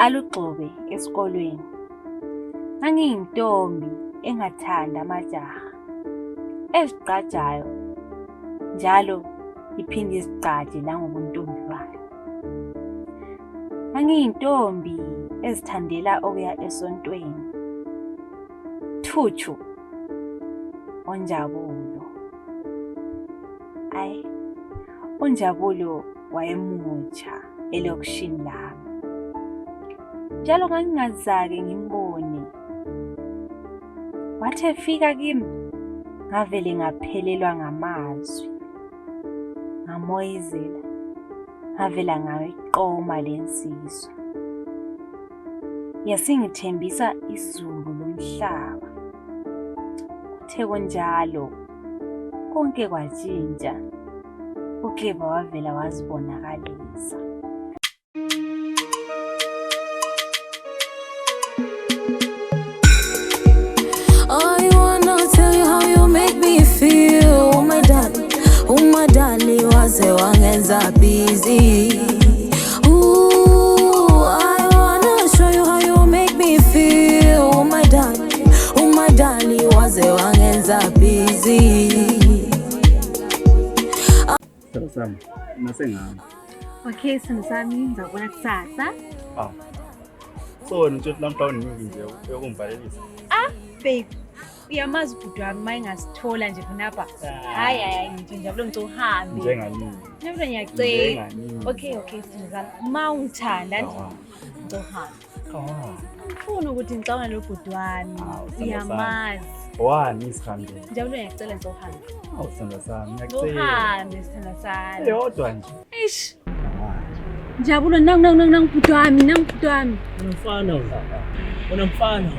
Alugxobe esikolweni. Ngangiyintombi engathanda amajaha. Ezigqajayo njalo iphinde izigqaje langobuntombi bayo. Ngangiyintombi ezithandela okuya esontweni. Thuthu uNjabulo. uNjabulo wayemutsha elokishini lami. Njalo ngangingazake ngimbone. Wathi efika kimi ngavele ngaphelelwa ngamazwi. Ngamoyizela ngavela ngayiqoma lensizwa. Yasingithembisa izulu lomhlaba. Kuthe kunjalo konke kwajinja. uClever wavela wazibonakalisa. I wanna tell you how you make me feel. Oh my darling, waze wangenza busy. Ooh, I wanna show you how you make me feel. Oh my darling, waze wangenza busy. Sami, nasengami. Okay, sami ngizabona kusasa. So nje namhlanje nginingi nje uyokumvalelisa. Babe, uyamazi ubhuti wami mayingasithola nje khonapha. Hayi nje njalo ngicela uhambe. Njenganini. Njalo ngiyacela. Okay, sami. Mawungithanda nje ngicela uhambe. Ngifuna ukuthi ngicabane lo bhuti wami. Uyamazi. Wani isihambe. Njalo ngiyacela ngicela uhambe. Sithanda sami, ngiyacela. Uhambe sithanda sami. Eyodwa nje. Eish. Njabulo nang bhuti wami, Unamfana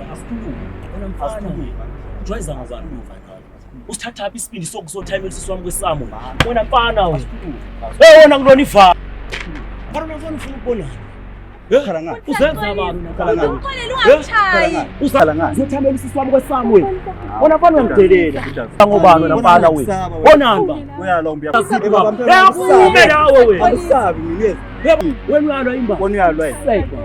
Ujwayeza ngazana umfana. Usithatha apha isibindi sokuzothayimela siswami kwesamo. Wena mfana wena. Wena kulona iva. Ngibona mfana ufuna ukubona. Khala ngani? Uzenza abantu ngani? Uxolele ungachayi. Usala ngani? Uzothayimela siswami kwesamo wena. Wena mfana wengidelela. Ngobani wena mfana wena? Bonani ba? Uyalomba Uyakume nawe wena. Awusabi ngiyeza. Wena uyalwa imba. Bona uyalwa.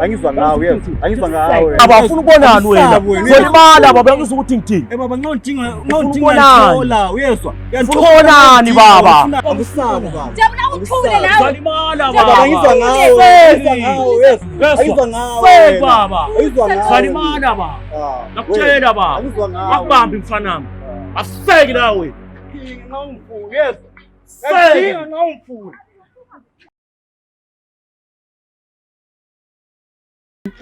Angizwa ngawe yethu. Angizwa ngawe. Abafuna ukubonani wena. Wena baba ngizwe ukuthi ngithini. Baba ngidinga thola uyezwa. Uthonani baba? Awusabi baba. Jabula uthule nawe. Salimala Baba baba. angizwa ngawe. Angizwa ngawe. Baba. Angizwa ngawe. Salimala baba. Nakutshela baba. Angizwa ngawe. Akubambi mfanami. Asiseki nawe. Ngawumfuni yezwa. Seki ngawumfuni.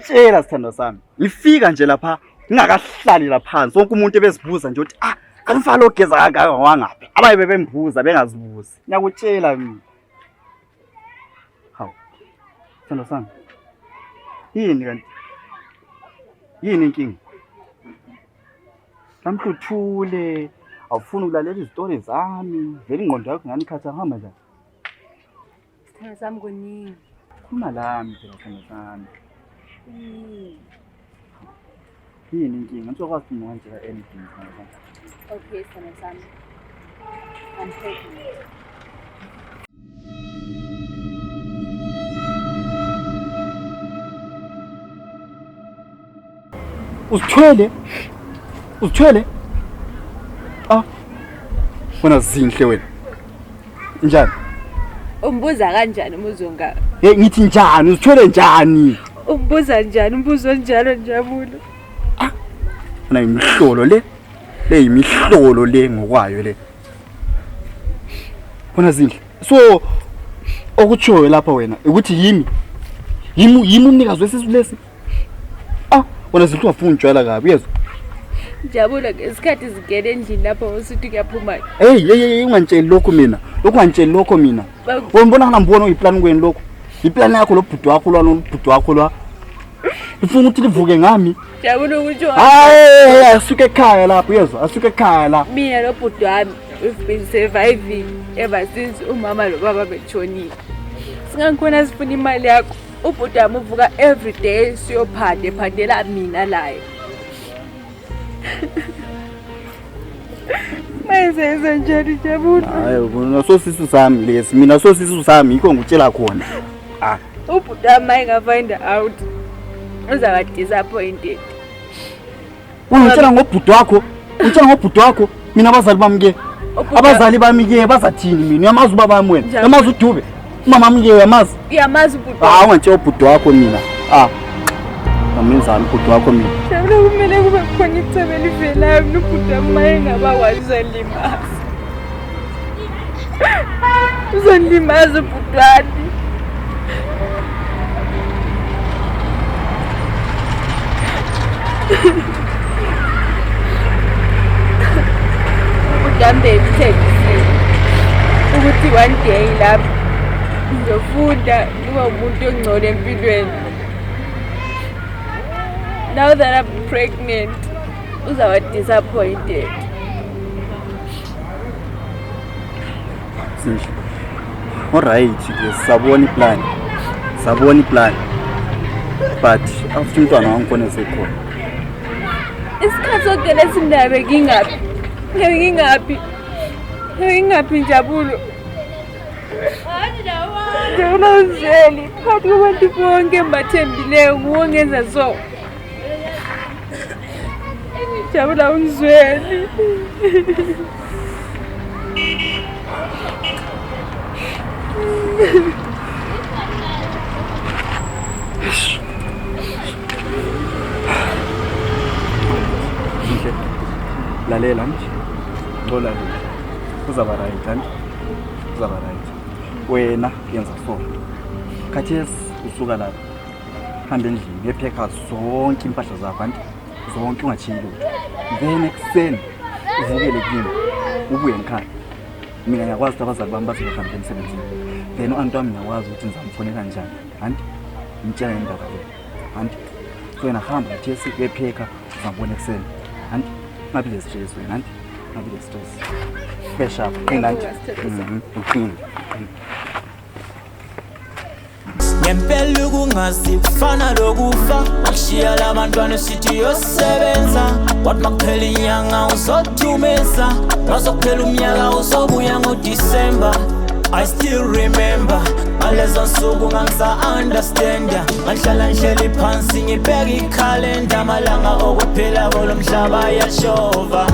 Tshela sithando sami. Ngifika nje lapha ngingakahlali lapha phansi. Wonke umuntu ebezibuza nje ukuthi kamfalo ogeza kangaka wangaphi. Abaye bembuza bengazibuzi. Ngiyakutshela mina. Hawu. Sithando sami. Yini kanti? Yini inkinga? Lamhluthule. Awufuni ukulalela izitori zami. Vele ingqondo yakho ngani khatha hamba njani? Sithando sami kuningi. Khuluma lami phela sithando sami. Yini inkinga? Ngizokwazi ukunqonjela anything sithando sami. Okay, sithando sami. I'm pregnant. Uzithwele? Wena zinhle wena. Njani? Umbuza kanjani umuzonga? Ngithi njani? Uzithwele njani? Umbuza njani? Umbuzo njalo Njabulo. Wena imihlolo le. Le imihlolo le ngokwayo le. Wena zinhle. So okutshoyo lapha wena ukuthi yimi umnikazi wesisu lesi. Wena zinhle ungafuni utshwala kabi uyezwa? Njabulo ngesikhathi zingena endlini lapha usithi kuyaphuma. Hey ungantsheli lokho mina. Lokho ungantsheli lokho mina. Wena ngambona uyiplan kweni lokho. Iplan yakho lo bhuti wakho lwa. Ufuna ukuthi livuke ngami. Njabulo ukutsho. Asuke ekhaya lapha uyezwa? Asuke ekhaya la. Mina lo bhuti wami we've been surviving ever since umama lo baba betshonile. Singakhona sifuna imali yakho. Ubhuti wami uvuka every day siyophandela mina laye. Mayenze njani Njabulo? Hayi bona sosisu sami lesi. Mina sosisu sami yikho ngutshela khona. Ubhuti wami ayinga find out. uzaba disappointed. Ungitshela ngobhuti wakho, mina abazali bami ke bazathini mina uyamazi ubaba wami wena uyamazi uDube umama wami ke uyamazi ubhuti ungitshela ubhuti wakho mina amenzani ubhuti wakho mina Shabula kumele kube khona icebo elivelayo ubhuti wami mayengabakwazi uzonlimaza ubhuti wami. Udambe emthethweni ukuthi one day lapho ngizofunda ngibe umuntu ongcono empilweni. Now that I'm pregnant, uzaba disappointed. Sihle. Alright, sabona iplan. But after umntwana wangkhona sekhona. Isikhathi sonke lesindabe ngingaphi Njabulo. Njalo uzeli phakathi kwabantu bonke embathembileyo nguwe ongenza so. Njalo ungizweli. Lalela nje. Ngolalela. Uzaba right. Wena yenza so. Khathesi usuka lapha. Hamba endlini ngepheka zonke impahla zakho anti zonke ungachiyi lutho. Then ekseni uvukele kimi. Ubuye ekhaya. Mina ngiyakwazi ukuthi abazali bami bazohamba emsebenzini. Then uanti wami ngiyakwazi ukuthi ngizamfonela kanjani. Anti ngitshela indaba le. Anti so wena hamba khathesi ngepheka uzabona ekseni. Anti ngabe le stress wena anti ngabe le stress. Fresh up enganti. Ngempela ukungazifana lokufa akushiya labantwana sithi yosebenza wathi makuphela inyanga uzothumeza wazokuphela umnyaka uzobuya ngoDisemba. I still remember ngalezo nsuku ngangisa-understanda ngahlala ngihleli phansi ngibheka ikhalenda amalanga okuphela kolomhlaba ayashova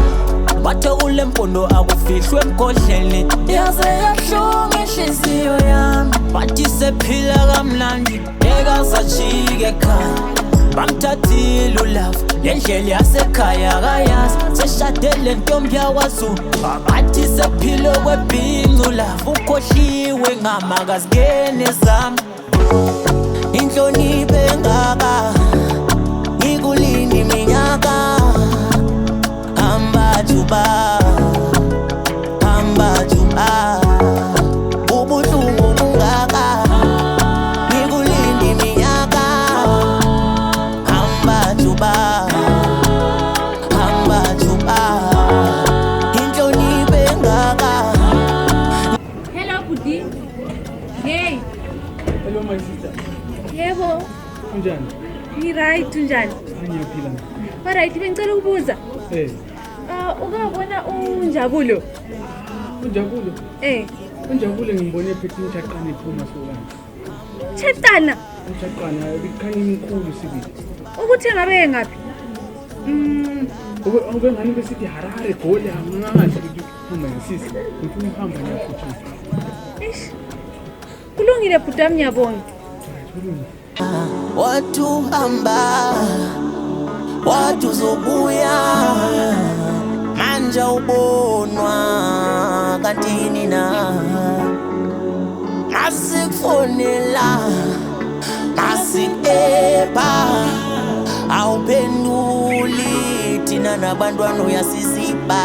bathe kule mpondo akufihlwe emgodleni yaze yahlunga inhliziyo yami bathi sephila kamnandi ekazajike ekhaya bamthathile ulafu lendlela yasekhaya akayazi seshadele ntombi yakwaZulu bathi sephila kwebhincu ulafu ukhohliwe ngamakazi zami inhlonipho engaka ngikulini minyaka hamba juba ubuhlungu bungaka ngikulindi minyaka hamba juba inhlonipho engaka. Hello Budi. Hey. Hello my sister. Yebo. Unjani? Ni right unjani? Ngiyaphila. Alright, bengicela ukubuza. Ungabona uNjabulo? uNjabulo? uNjabulo ngimbone phethe umshaqane ephuma sokani. Chetana? Umshaqane bikhanya inkulu sibili. Ukuthi ngabe ngaphi? Ube ngani besithi Harare Goli angazi ukuthi uma ngisisi. Ngifuna ukuhamba ngiyafuthisa. Kulungile bhuti wami ngiyabonga. Watu hamba watu zobuya manje ubonwa kantini na masikufonela masikepa awuphenduli thina nabantwana uyasisiba